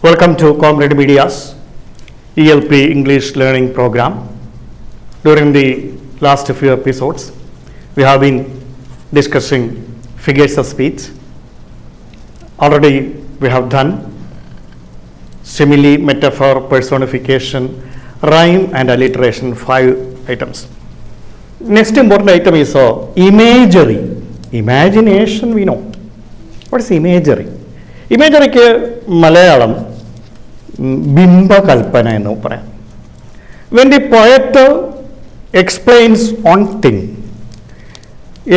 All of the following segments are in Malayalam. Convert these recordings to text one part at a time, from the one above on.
Welcome to Comrade Media's ELP English Learning Program. During the last few episodes, we have been discussing figures of speech. Already we have done simile, metaphor, personification, rhyme and alliteration, 5 items. Next important item is imagery. Imagination we know. What is imagery? ഇമേജറിക്ക് Malayalam ബിംബകൽപ്പന എന്ന് പറയാം. When the poet explains on thing,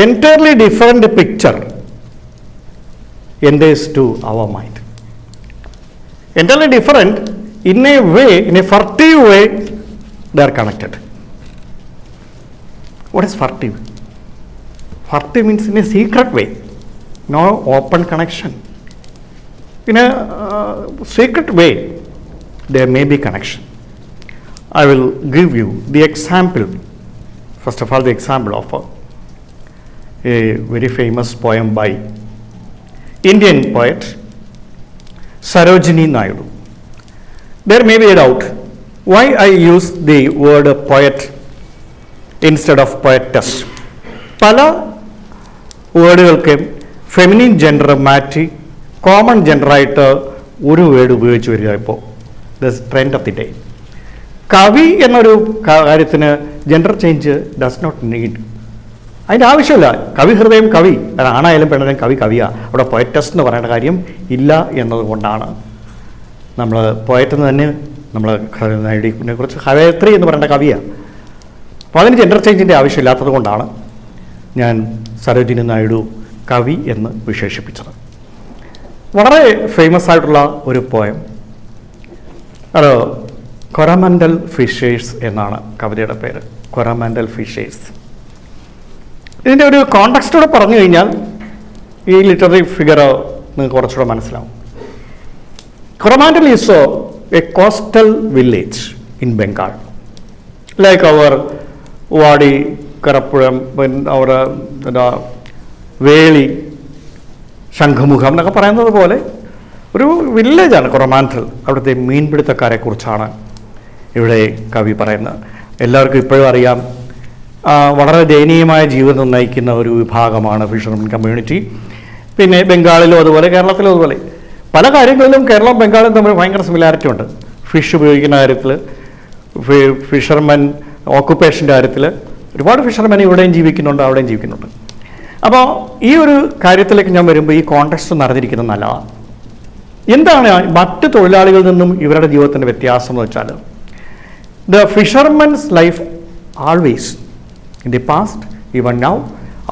entirely different picture enters to our mind. Entirely different in a way, in a furtive way, they are connected. What is furtive? Furtive means in a secret way, no open connection. In a secret way, there may be connection. I will give you the example. First of all, the example of a very famous poem by Indian poet Sarojini Naidu. There may be a doubt why I use the word poet instead of poetess. പല വേർഡുകൾക്ക് ഫെമിനിൻ ജെൻഡർ മാറ്റി കോമൺ ജെൻഡറായിട്ട് ഒരു വേർഡ് ഉപയോഗിച്ച് വരിക. ഇപ്പോൾ the trend of the day. കവി എന്നൊരു കാര്യത്തിന് gender change does not need. അതിൻ്റെ ആവശ്യമില്ല. കവി ഹൃദയം കവി, ആണായാലും പെണ്ണായാലും കവി കവിയാണ്. അവിടെ പോയറ്റസ് എന്ന് പറയേണ്ട കാര്യം ഇല്ല എന്നതുകൊണ്ടാണ് നമ്മൾ പോയറ്റ് എന്ന് തന്നെ നമ്മൾ നേടിനെ കുറിച്ച് കവയത്രി എന്ന് പറയേണ്ട കവിയാണ്. അപ്പോൾ അതിന് ജെൻഡർ ചേഞ്ചിൻ്റെ ആവശ്യമില്ലാത്തത് കൊണ്ടാണ് ഞാൻ സരോജിനി നായിഡു കവി എന്ന് വിശേഷിപ്പിച്ചത്. വളരെ ഫേമസ് ആയിട്ടുള്ള ഒരു പോയം, അത് കൊറമൻഡൽ ഫിഷേഴ്സ് എന്നാണ് കവിതയുടെ പേര്. കൊറമൻഡൽ ഫിഷേഴ്സ്. ഇതിൻ്റെ ഒരു കോണ്ടെക്സ്റ്റോടെ പറഞ്ഞു കഴിഞ്ഞാൽ ഈ ലിറ്റററി ഫിഗർ നിങ്ങൾക്ക് കുറച്ചുകൂടെ മനസ്സിലാവും. Coromandel is a coastal village in Bengal, like അവർ വാടി, കരപ്പുഴം, അവർ വേളി, ശംഖുമുഖം എന്നൊക്കെ പറയുന്നത് പോലെ ഒരു വില്ലേജാണ് കൊറമാൻഡൽ. അവിടുത്തെ മീൻപിടുത്തക്കാരെ കുറിച്ചാണ് ഇവിടെ കവി പറയുന്നത്. എല്ലാവർക്കും ഇപ്പോഴും അറിയാം, വളരെ ദയനീയമായ ജീവിതം നയിക്കുന്ന ഒരു വിഭാഗമാണ് ഫിഷർമെൻ കമ്മ്യൂണിറ്റി. പിന്നെ ബംഗാളിലും അതുപോലെ കേരളത്തിലും അതുപോലെ പല കാര്യങ്ങളിലും കേരളവും ബംഗാളും തമ്മിൽ ഭയങ്കര സിമിലാരിറ്റി ഉണ്ട്. ഫിഷ് ഉപയോഗിക്കുന്ന കാര്യത്തിൽ, ഫിഷർമെൻ ഓക്കുപ്പേഷൻ്റെ കാര്യത്തിൽ ഒരുപാട് ഫിഷർമെൻ ഇവിടെയും ജീവിക്കുന്നുണ്ട്, അവിടെയും ജീവിക്കുന്നുണ്ട്. അപ്പോൾ ഈ ഒരു കാര്യത്തിലേക്ക് ഞാൻ വരുമ്പോൾ ഈ കോണ്ടെക്സ്റ്റ് നിറഞ്ഞിരിക്കുന്നത് നല്ലതാണ്. എന്താണ് മറ്റ് തൊഴിലാളികളിൽ നിന്നും ഇവരുടെ ജീവിതത്തിൻ്റെ വ്യത്യാസം എന്ന് വെച്ചാൽ, the fishermen's life always in the past event now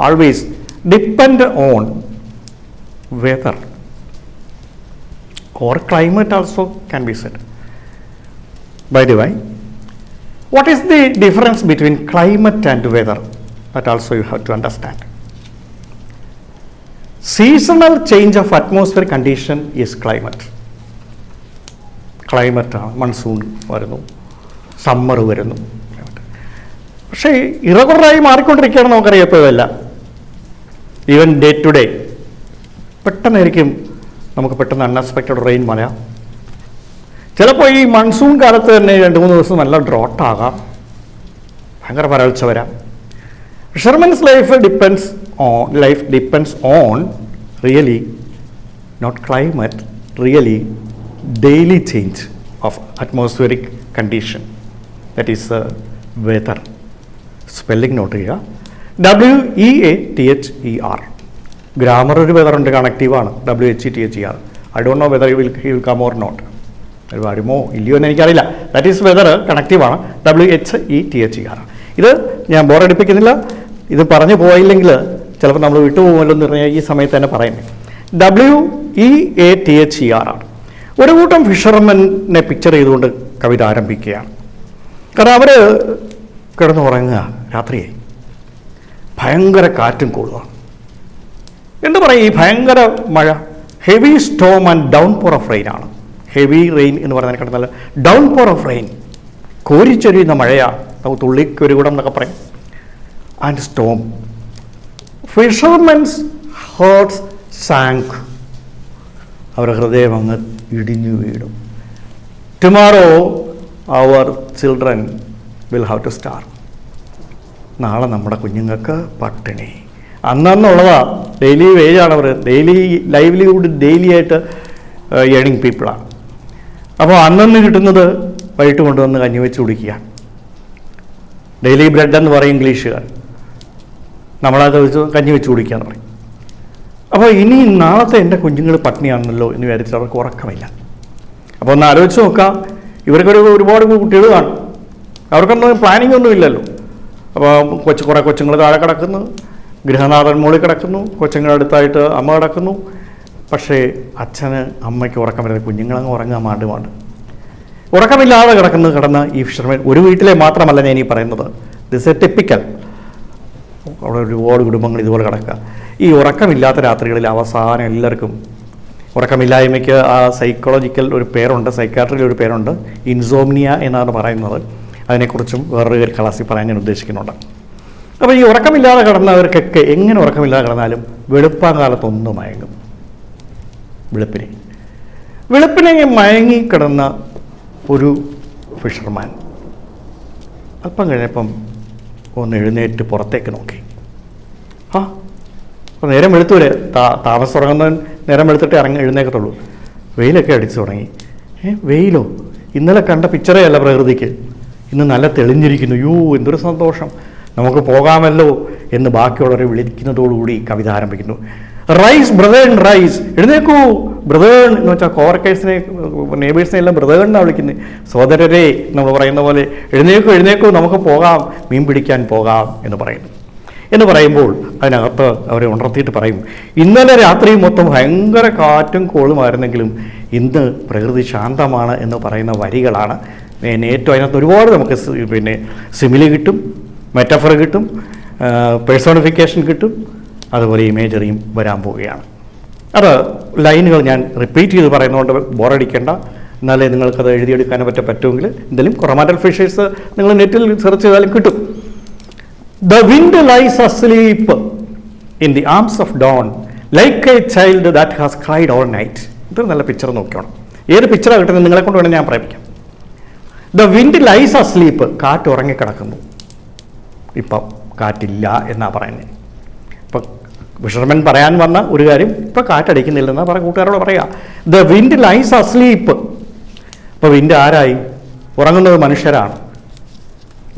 always depend on whether or climate also can be said. By the way, what is the difference between climate and weather? That also you have to understand. Seasonal change of atmospheric condition is climate. Climate ആണ്. മൺസൂൺ വരുന്നു, സമ്മർ വരുന്നു. പക്ഷേ ഇറഗുലറായി മാറിക്കൊണ്ടിരിക്കുകയാണ് നമുക്കറിയാം. ഇപ്പോഴല്ല, ഈവൻ ഡേ ടു ഡേ പെട്ടെന്നായിരിക്കും നമുക്ക് പെട്ടെന്ന് അൺഎക്സ്പെക്റ്റഡ് റെയിൻ വരാം. ചിലപ്പോൾ ഈ മൺസൂൺ കാലത്ത് തന്നെ 2-3 ദിവസം നല്ല ഡ്രോട്ടാകാം, ഭയങ്കര വരൾച്ച വരാം. Fishermen's life depends on really not climate, really daily change of atmospheric condition, that is weather. Spelling note ചെയ്യുക, WEATHER. ഗ്രാമർ ഒരു വെതറുണ്ട്, കണക്റ്റീവാണ്, WHETHER. I don't know whether he will come or not. വരുമോ ഇല്ലയോ എന്ന് എനിക്കറിയില്ല. ദാറ്റ് ഈസ് വെദർ, കണക്റ്റീവാണ്, WHETHER. ഇത് ഞാൻ ബോറടിപ്പിക്കുന്നില്ല. ഇത് പറഞ്ഞു പോയില്ലെങ്കിൽ ചിലപ്പോൾ നമ്മൾ വിട്ടുപോകുമല്ലോ എന്ന് പറഞ്ഞാൽ ഈ സമയത്ത് തന്നെ പറയുന്നത്. WEATHER ആണ്. ഒരു കൂട്ടം ഫിഷർമെനെ പിക്ചർ ചെയ്തുകൊണ്ട് കവിത ആരംഭിക്കുകയാണ്. കാരണം അവർ കിടന്നുറങ്ങുക, രാത്രിയായി, ഭയങ്കര കാറ്റും കോളുകയാണ്. എന്ത് പറയും, ഈ ഭയങ്കര മഴ, heavy storm and downpour of rain ആണ്. ഹെവി റെയിൻ എന്ന് പറയുന്നതിനെ നല്ല ഡൗൺ പോർ ഓഫ് റെയിൻ, കോരിച്ചൊരിയുന്ന മഴയാണ്. നമുക്ക് തുള്ളിക്കൊരുകൂടം എന്നൊക്കെ പറയും. And storm. Fishermen's hearts sank. അവരുടെ ഹൃദയം അങ്ങ് ഇടിഞ്ഞു വീടും. ടുമോറോ അവർ children will have to starve. നാളെ നമ്മുടെ കുഞ്ഞുങ്ങൾക്ക് പട്ടിണി. അന്നുള്ളതാ, ഡെയിലി വേജാണ് അവർ, ഡെയിലി ലൈവ്ലിഹുഡ് ഡെയിലി ആയിട്ട് ഏണിങ് പീപ്പിളാണ്. അപ്പോൾ അന്നു കിട്ടുന്നത് വൈകിട്ട് കൊണ്ടുവന്ന് കഞ്ഞി വെച്ച് കുടിക്കുക. ഡെയിലി ബ്രെഡ് എന്ന് പറയും ഇംഗ്ലീഷുകാർ, നമ്മളത് വെച്ച് കഞ്ഞി വെച്ച് കുടിക്കുക എന്ന് പറയും. അപ്പോൾ ഇനി നാളത്തെ എൻ്റെ കുഞ്ഞുങ്ങൾ പട്ടിണിയാണല്ലോ എന്ന് വിചാരിച്ചിട്ട് അവർക്ക് ഉറക്കമില്ല. അപ്പോൾ ഒന്ന് ആലോചിച്ച് നോക്കാം, ഇവർക്കൊരു ഒരുപാട് കുട്ടികൾ കാണും, അവർക്കൊന്നും പ്ലാനിങ് ഒന്നും ഇല്ലല്ലോ. അപ്പോൾ കുറേ കൊച്ചുങ്ങൾ താഴെ കിടക്കുന്നു, ഗൃഹനാഥൻ മുകളിൽ കിടക്കുന്നു, കൊച്ചുങ്ങളുടെ അടുത്തായിട്ട് അമ്മ കിടക്കുന്നു. പക്ഷേ അച്ഛന് അമ്മയ്ക്ക് ഉറക്കം വരുന്നത്, കുഞ്ഞുങ്ങളങ്ങ് ഉറങ്ങാൻ മാണ്ട് ഉറക്കമില്ലാതെ കിടന്ന ഈ ഫിഷർമാൻ ഒരു വീട്ടിലെ മാത്രമല്ല ഞാൻ ഈ പറയുന്നത്, ദിസ് എ ടിപ്പിക്കൽ. അവിടെ ഒരുപാട് കുടുംബങ്ങൾ ഇതുപോലെ കിടക്കുക. ഈ ഉറക്കമില്ലാത്ത രാത്രികളിൽ അവസാനം എല്ലാവർക്കും ഉറക്കമില്ലായ്മയ്ക്ക് ആ സൈക്കോളജിക്കൽ ഒരു പേരുണ്ട്, സൈക്കാട്രിയിൽ ഒരു പേരുണ്ട്, ഇൻസോംനിയ എന്നാണ് പറയുന്നത്. അതിനെക്കുറിച്ചും വേറൊരു ക്ലാസ്സിൽ പറയാൻ ഞാൻ ഉദ്ദേശിക്കുന്നുണ്ട്. അപ്പോൾ ഈ ഉറക്കമില്ലാതെ കിടന്നവർക്കൊക്കെ എങ്ങനെ ഉറക്കമില്ലാതെ കിടന്നാലും വെളുപ്പാൻ കാലത്തൊന്ന് മയങ്ങും. വെളുപ്പിനെ മയങ്ങി കിടന്ന ഒരു ഫിഷർമാൻ അല്പം കഴിഞ്ഞപ്പം ഒന്ന് എഴുന്നേറ്റ് പുറത്തേക്ക് നോക്കി. അപ്പോൾ നേരം വെളുത്തൂരെ, താമസം ഉറങ്ങുന്നവൻ നേരം വെളുത്തിട്ട് എഴുന്നേക്കത്തുള്ളൂ. വെയിലൊക്കെ അടിച്ചു തുടങ്ങി. വെയിലോ? ഇന്നലെ കണ്ട പിക്ചറേ അല്ല പ്രകൃതിക്ക്, ഇന്ന് നല്ല തെളിഞ്ഞിരിക്കുന്നു. എന്തൊരു സന്തോഷം, നമുക്ക് പോകാമല്ലോ എന്ന് ബാക്കിയുള്ളവരെ വിളിക്കുന്നതോടുകൂടി കവിത ആരംഭിക്കുന്നു. റൈസ് ബ്രദേൺ റൈസ്, എഴുന്നേക്കൂ ബ്രദേൺ എന്ന് വെച്ചാൽ കോവർക്കേഴ്സിനെ നെയ്ബേഴ്സിനെ എല്ലാം ബ്രദേണെന്നാണ് വിളിക്കുന്നത്. സോദരരെ നമ്മൾ പറയുന്ന പോലെ എഴുന്നേക്കൂ നമുക്ക് പോകാം, മീൻ പിടിക്കാൻ പോകാം എന്ന് പറയുമ്പോൾ അതിനകത്ത് അവരെ ഉണർത്തിയിട്ട് പറയും, ഇന്നലെ രാത്രി മൊത്തം ഭയങ്കര കാറ്റും കോളുമായിരുന്നെങ്കിലും ഇന്ന് പ്രകൃതി ശാന്തമാണ് എന്ന് പറയുന്ന വരികളാണ് ഏറ്റവും അതിനകത്ത് ഒരുപാട് നമുക്ക് സിമിലി കിട്ടും, മെറ്റഫർ കിട്ടും, പേഴ്സോണിഫിക്കേഷൻ കിട്ടും, അതുപോലെ ഇമേജറിയും വരാൻ പോവുകയാണ്. അത് ലൈനുകൾ ഞാൻ റിപ്പീറ്റ് ചെയ്ത് പറയുന്നതുകൊണ്ട് ബോറടിക്കേണ്ട, എന്നാലേ നിങ്ങൾക്കത് എഴുതിയെടുക്കാൻ പറ്റുമെങ്കിൽ എന്തെങ്കിലും കൊറമാറ്റൽ ഫിഷേഴ്സ് നിങ്ങൾ നെറ്റിൽ സെർച്ച് ചെയ്താലും കിട്ടും. The wind lies asleep in the arms of dawn like a child that has cried all night. ഇതൊരു നല്ല പിക്ചർ നോക്കിയോണം. ഏത് പിക്ചറാണ് കിട്ടുന്നത് നിങ്ങളെ കൊണ്ട് വേണം ഞാൻ പ്രേമിക്കാം. The wind lies asleep, കാറ്റ് ഉറങ്ങിക്കിടക്കുന്നു. ഇപ്പം കാറ്റില്ല എന്നാ പറയുന്നത്. ഇപ്പം ഫിഷർമാൻ പറയാൻ വന്ന ഒരു കാര്യം ഇപ്പം കാറ്റടിക്കുന്നില്ലെന്നാ കൂട്ടുകാരോട് പറയാം. The wind lies asleep. ഇപ്പോൾ വിൻഡ് ആരായി? ഉറങ്ങുന്നത് മനുഷ്യരാണ്.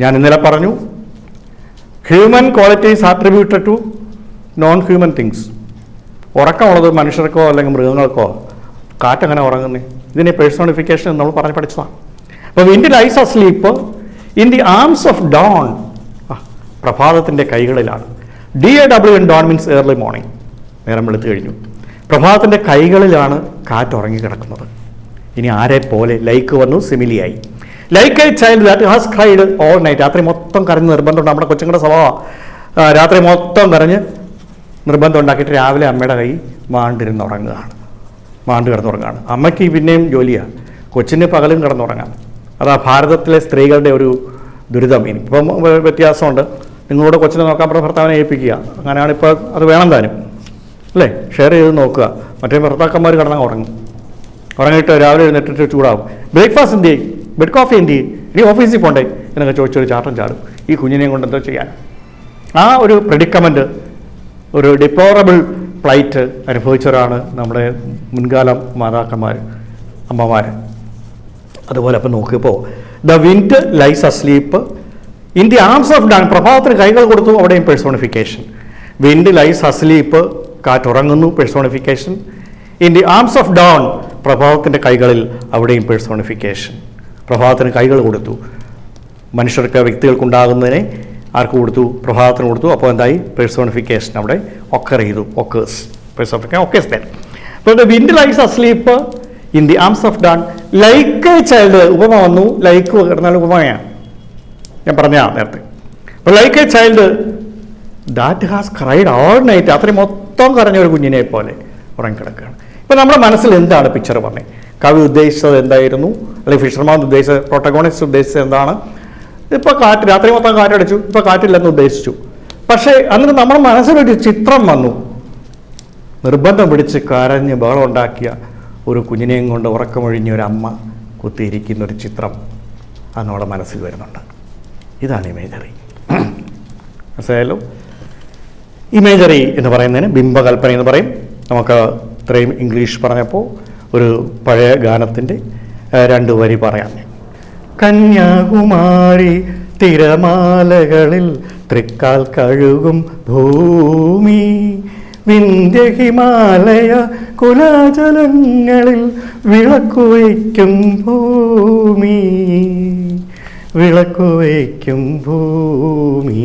ഞാൻ ഇന്നലെ പറഞ്ഞു, human qualities attributed to non human things. ഉറക്കമുള്ളത് മനുഷ്യർക്കോ അല്ലെങ്കിൽ മൃഗങ്ങൾക്കോ. കാറ്റെങ്ങനെ ഉറങ്ങുന്നേ? ഇതിനെ പേഴ്സോണിഫിക്കേഷൻ നമ്മൾ പറഞ്ഞ് പഠിച്ചതാണ്. അപ്പോൾ wind lies asleep in the arms of dawn. പ്രഭാതത്തിൻ്റെ കൈകളിലാണ്. DAWN dawn means early morning, നേരം വെളുത്ത് കഴിഞ്ഞു. പ്രഭാതത്തിൻ്റെ കൈകളിലാണ് കാറ്റ് ഉറങ്ങിക്കിടക്കുന്നത്. ഇനി ആരെ പോലെ ലൈക്ക് വന്നു, സിമിലിയായി. Like a child that has cried all night. രാത്രി മൊത്തം കരഞ്ഞ് നിർബന്ധമുണ്ട്. നമ്മുടെ കൊച്ചുങ്ങളുടെ സ്വഭാവം രാത്രി മൊത്തം കരഞ്ഞ് നിർബന്ധം ഉണ്ടാക്കിയിട്ട് രാവിലെ അമ്മയുടെ കൈ മാണ്ട് കിടന്നുറങ്ങുകയാണ്. അമ്മയ്ക്ക് പിന്നെയും ജോലിയാണ്, കൊച്ചിന് പകലും കിടന്നുറങ്ങാം. അതാ ഭാരതത്തിലെ സ്ത്രീകളുടെ ഒരു ദുരിതം. ഇനിയിപ്പം വ്യത്യാസമുണ്ട്. നിങ്ങളോട് കൊച്ചിനെ നോക്കാൻ പറഞ്ഞ ഭർത്താവിനെ ഏൽപ്പിക്കുക, അങ്ങനെയാണ് ഇപ്പോൾ അത് വേണം താനും അല്ലേ? ഷെയർ ചെയ്ത് നോക്കുക. മറ്റേ ഭർത്താക്കന്മാർ കിടന്നാൽ ഉറങ്ങിയിട്ട് രാവിലെ എഴുന്നേറ്റിട്ട് ചൂടാവും. ബ്രേക്ക്ഫാസ്റ്റ് എന്ത് ചെയ്യും, ബെഡ് കോഫി എന്ത് ചെയ്യും, ഇനി ഓഫീസിൽ പോണ്ടേ എന്നൊക്കെ ചോദിച്ചൊരു ചാട്ടം ചാടും. ഈ കുഞ്ഞിനെയും കൊണ്ട് എന്തോ ചെയ്യാൻ? ആ ഒരു പ്രെഡിക്കമെൻറ്റ്, ഒരു ഡിപ്ലോറബിൾ പ്ലൈറ്റ് അനുഭവിച്ചവരാണ് നമ്മുടെ മുൻകാലം മാതാക്കന്മാർ, അമ്മമാർ. അതുപോലെ അപ്പം നോക്കിയപ്പോൾ the wind lies asleep in the arms of dawn. പ്രഭാതത്തിന് കൈകൾ കൊടുത്തു, അവിടെയും പേഴ്സോണിഫിക്കേഷൻ. വിൻഡ് ലൈസ് അസ്ലീപ്പ്, കാറ്റുറങ്ങുന്നു, personification. In the arms of dawn, പ്രഭാതത്തിൻ്റെ കൈകളിൽ, അവിടെയും പേഴ്സോണിഫിക്കേഷൻ. പ്രഭാതത്തിന് കൈകൾ കൊടുത്തു. മനുഷ്യർക്ക് വ്യക്തികൾക്കുണ്ടാകുന്നതിനെ ആർക്ക് കൊടുത്തു? പ്രഭാതത്തിന് കൊടുത്തു. അപ്പോൾ എന്തായി? പേഴ്സോണിഫിക്കേഷൻ അവിടെ ഒക്കർ ചെയ്തു. Occurs, personification occurs then. അപ്പോൾ the wind lies asleep in the arms of dawn like a child. ഉപമ വന്നു. ലൈക്ക് കിടന്നാൽ ഉപമയാണ്, ഞാൻ പറഞ്ഞ നേരത്തെ. അപ്പോൾ like a child that has cried all night. അത്രയും മൊത്തം കരഞ്ഞ ഒരു കുഞ്ഞിനെ പോലെ ഉറങ്ങിക്കിടക്കുകയാണ്. ഇപ്പം നമ്മുടെ മനസ്സിൽ എന്താണ് പിക്ചർ പറഞ്ഞത്? കവി ഉദ്ദേശിച്ചത് എന്തായിരുന്നു, അല്ലെങ്കിൽ ഫിഷർമാൻ ഉദ്ദേശിച്ചത്, പ്രൊട്ടഗോണിസ്റ്റ് ഉദ്ദേശിച്ചത് എന്താണ്? ഇപ്പോൾ കാറ്റ്, രാത്രി മൊത്തം കാറ്റടിച്ചു, ഇപ്പോൾ കാറ്റില്ലെന്ന് ഉദ്ദേശിച്ചു. പക്ഷേ അന്നിട്ട് നമ്മുടെ മനസ്സിലൊരു ചിത്രം വന്നു. നിർബന്ധം പിടിച്ച് കരഞ്ഞ് ബഹളം ഉണ്ടാക്കിയ ഒരു കുഞ്ഞിനെയും കൊണ്ട് ഉറക്കമൊഴിഞ്ഞ ഒരു അമ്മ കുത്തിയിരിക്കുന്ന ഒരു ചിത്രം അത് നമ്മുടെ മനസ്സിൽ വരുന്നുണ്ട്. ഇതാണ് ഇമേജറി. മനസ്സിലായല്ലോ? ഇമേജറി എന്ന് പറയുന്നതിന് ബിംബകൽപ്പന എന്ന് പറയും. നമുക്ക് ഇത്രയും ഇംഗ്ലീഷ് പറഞ്ഞപ്പോൾ ഒരു പഴയ ഗാനത്തിൻ്റെ 2 വരി പറയാം. കന്യാകുമാരി തിരമാലകളിൽ തൃക്കാൽ കഴുകും ഭൂമി, വിന്ധ്യ ഹിമാലയ കുലാചലങ്ങളിൽ വിളക്കുവയ്ക്കും ഭൂമി, വിളക്കുവയ്ക്കും ഭൂമി.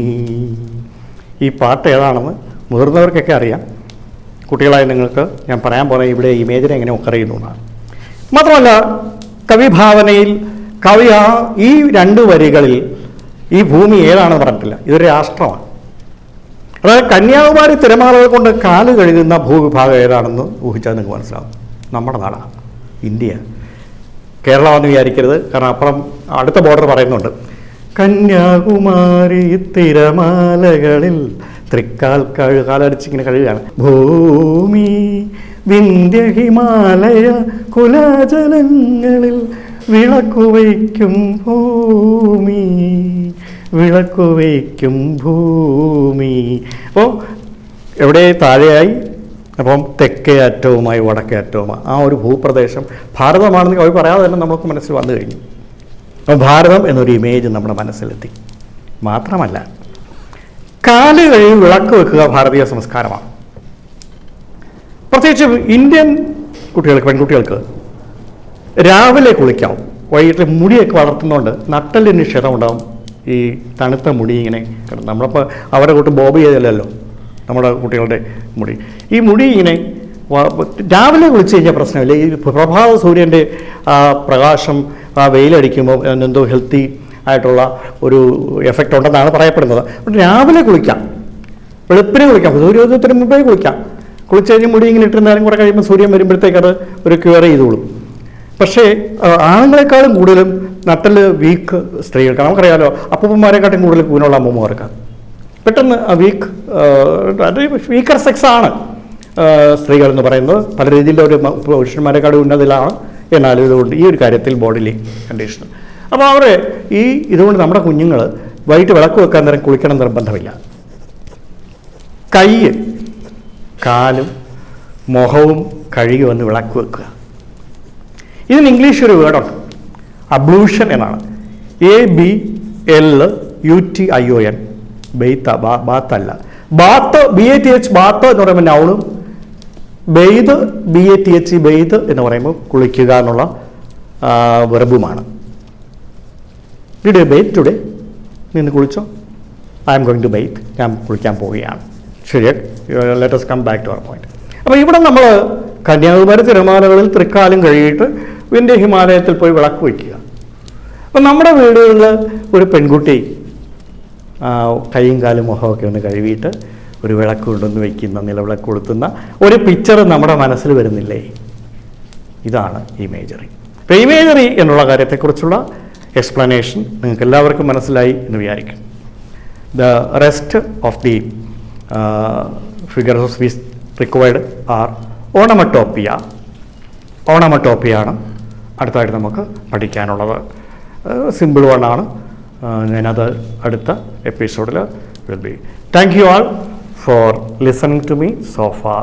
ഈ പാട്ട് ഏതാണെന്ന് മുതിർന്നവർക്കൊക്കെ അറിയാം. കുട്ടികളായ നിങ്ങൾക്ക് ഞാൻ പറയാൻ പോകുന്നത് ഇവിടെ ഇമേജിനെ എങ്ങനെ ഒക്കറിയുന്നു എന്നാണ്. മാത്രമല്ല കവിഭാവനയിൽ കവി ഈ 2 വരികളിൽ ഈ ഭൂമി ഏതാണെന്ന് പറഞ്ഞിട്ടില്ല. ഇതൊരു രാഷ്ട്രമാണ്. അതായത് കന്യാകുമാരി തിരമാലകൾ കൊണ്ട് കാല് കഴുകുന്ന ഭൂവിഭാഗം ഏതാണെന്ന് ഊഹിച്ചാൽ നിങ്ങൾക്ക് മനസ്സിലാവും. നമ്മുടെ നാടാണ് ഇന്ത്യ. കേരളമെന്ന് വിചാരിക്കരുത്, കാരണം അപ്പുറം അടുത്ത ബോർഡർ പറയുന്നുണ്ട്. കന്യാകുമാരി തിരമാലകളിൽ തൃക്കാൽ കാലടിച്ചിങ്ങനെ കഴുകുകയാണ്. ഭൂമി വിന്ധ്യ ഹിമാലയ കുലാചലങ്ങളിൽ വിളക്കുവയ്ക്കും ഭൂമി, വിളക്കുവയ്ക്കും ഭൂമി. അപ്പോൾ എവിടെ താഴെയായി, അപ്പം തെക്കേ അറ്റവുമായി വടക്കേ അറ്റവുമായി ആ ഒരു ഭൂപ്രദേശം ഭാരതമാണെന്ന് കവി പറയാതെ തന്നെ നമുക്ക് മനസ്സിൽ വന്നു കഴിഞ്ഞു. അപ്പോൾ ഭാരതം എന്നൊരു ഇമേജ് നമ്മുടെ മനസ്സിലെത്തി. മാത്രമല്ല കാല് കഴുകി വിളക്ക് വെക്കുക ഭാരതീയ സംസ്കാരമാണ്. പ്രത്യേകിച്ച് ഇന്ത്യൻ കുട്ടികൾക്ക്, പെൺകുട്ടികൾക്ക് രാവിലെ കുളിക്കാം. വൈകിട്ട് മുടിയൊക്കെ വളർത്തുന്നതുകൊണ്ട് നട്ടലിന് ക്ഷതമുണ്ടാകും. ഈ തണുത്ത മുടി ഇങ്ങനെ കിടന്നു. നമ്മളിപ്പോൾ അവരെ കൂട്ട് ബോബ് ചെയ്തല്ലോ നമ്മുടെ കുട്ടികളുടെ മുടി. ഈ മുടി ഇങ്ങനെ രാവിലെ കുളിച്ച് കഴിഞ്ഞാൽ പ്രശ്നമില്ല. ഈ പ്രഭാത സൂര്യൻ്റെ പ്രകാശം വെയിലടിക്കുമ്പോൾ എന്തോ ഹെൽത്തി ആയിട്ടുള്ള ഒരു എഫക്റ്റ് ഉണ്ടെന്നാണ് പറയപ്പെടുന്നത്. രാവിലെ കുളിക്കാം, വെളുപ്പിനെ കുളിക്കാം, സൂര്യോദയത്തിന് മുമ്പേ കുളിക്കാം. കുളിച്ച് കഴിഞ്ഞ് മുടി ഇങ്ങനെ ഇട്ടിരുന്നാലും കൂടെ കഴിയുമ്പോൾ സൂര്യൻ വരുമ്പോഴത്തേക്ക് അത് ഒരു ക്യൂർ ചെയ്തോളും. പക്ഷേ ആണുങ്ങളെക്കാളും കൂടുതലും നട്ടൽ വീക്ക് സ്ത്രീകൾക്ക്, നമുക്കറിയാമല്ലോ, അപ്പൂപ്പന്മാരെക്കാട്ടും കൂടുതൽ കൂനുള്ള അമ്മൂമ്മമാർക്ക് പെട്ടെന്ന് വീക്ക് വീക്കർ സെക്സാണ് സ്ത്രീകൾ എന്ന് പറയുന്നത്. പല രീതിയിലുള്ള ഒരു പുരുഷന്മാരെക്കാളും ഉന്നതിലാണ്. എന്നാലും ഇതുകൊണ്ട് ഈ ഒരു കാര്യത്തിൽ ബോഡിലി കണ്ടീഷൻ. അപ്പോൾ അവർ ഇതുകൊണ്ട് നമ്മുടെ കുഞ്ഞുങ്ങൾ വൈകിട്ട് വിളക്ക് വെക്കാൻ നേരം കുളിക്കണം നിർബന്ധമില്ല. കൈ കാലും മുഖവും കഴുകി വന്ന് വിളക്ക് വെക്കുക. ഇതിന് ഇംഗ്ലീഷ് ഒരു വേർഡുണ്ട്, അബ്ലൂഷൻ എന്നാണ്. ABLUTION. ബെയ്ത്ത്, ബാത്തല്ല. ബാത്ത് BATH ബാത്ത് എന്ന് പറയുമ്പോൾ നൗണും, ബെയ്ത് BATH ബെയ്ത് എന്ന് പറയുമ്പോൾ കുളിക്കുക എന്നുള്ള വെർബുമാണ്. Did you bathe today? നിന്ന് കുളിച്ചോ? I'm going to bathe. ഞാൻ കുളിക്കാൻ പോവുകയാണ്. ശരി, let us come back to our point. അപ്പോൾ ഇവിടെ നമ്മൾ കന്യാകുമാരി തിരമാലകളിൽ തൃക്കാലും കഴുകിയിട്ട് വിന്ധ്യ ഹിമാലയത്തിൽ പോയി വിളക്ക് വയ്ക്കുക. അപ്പം നമ്മുടെ വീടുകളിൽ ഒരു പെൺകുട്ടി കൈയും കാലും മുഖമൊക്കെ ഒന്ന് കഴുകിയിട്ട് ഒരു വിളക്ക് കൊണ്ടുവന്ന് വയ്ക്കുന്ന, നിലവിളക്ക് കൊളുത്തുന്ന ഒരു പിക്ചർ നമ്മുടെ മനസ്സിൽ വരുന്നില്ലേ? ഇതാണ് ഇമേജറി. അപ്പോൾ ഇമേജറി എന്നുള്ള കാര്യത്തെക്കുറിച്ചുള്ള എക്സ്പ്ലനേഷൻ നിങ്ങൾക്ക് എല്ലാവർക്കും മനസ്സിലായി എന്ന് വിചാരിക്കും. The rest of the figures of speech required are onomatopoeia. ഓണമറ്റോപ്പിയാണ് അടുത്തായിട്ട് നമുക്ക് പഠിക്കാനുള്ളത്. സിമ്പിൾ വണ്ണാണ്. ഞാനത് അടുത്ത എപ്പിസോഡിൽ will be. Thank you all for listening to me so far.